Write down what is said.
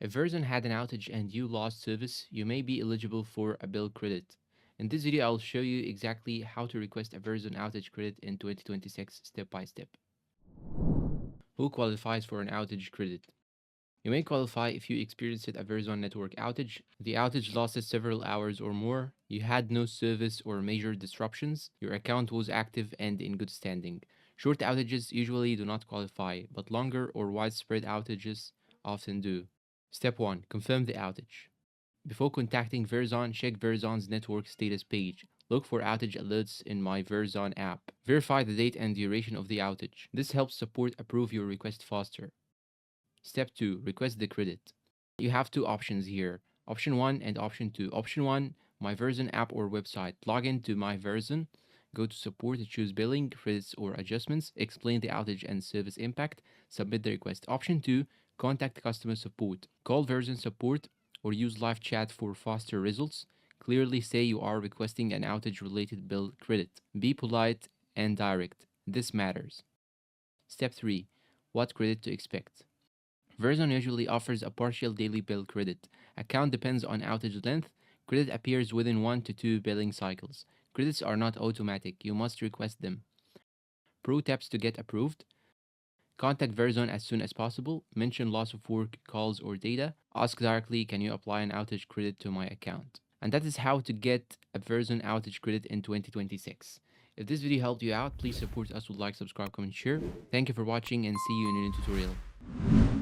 If Verizon had an outage and you lost service, you may be eligible for a bill credit. In this video, I'll show you exactly how to request a Verizon outage credit in 2026 step by step. Who qualifies for an outage credit? You may qualify if you experienced a Verizon network outage. The outage lasted several hours or more. You had no service or major disruptions. Your account was active and in good standing. Short outages usually do not qualify, but longer or widespread outages often do. Step 1. Confirm the outage. Before contacting Verizon, check Verizon's network status page. Look for outage alerts in My Verizon app. Verify the date and duration of the outage. This helps support approve your request faster. Step 2. Request the credit. You have two options here. Option 1 and Option 2. Option 1, My Verizon app or website. Log in to My Verizon. Go to support, choose billing, credits or adjustments, explain the outage and service impact, submit the request. Option 2, contact customer support. Call Verizon support or use live chat for faster results. Clearly say you are requesting an outage related bill credit. Be polite and direct. This matters. Step 3, what credit to expect. Verizon usually offers a partial daily bill credit. Account depends on outage length. Credit appears within 1 to 2 billing cycles. Credits are not automatic. You must request them. Pro tips to get approved. Contact Verizon as soon as possible. Mention loss of work, calls, or data. Ask directly, can you apply an outage credit to my account? And that is how to get a Verizon outage credit in 2026. If this video helped you out, please support us with like, subscribe, comment, share. Thank you for watching and see you in a new tutorial.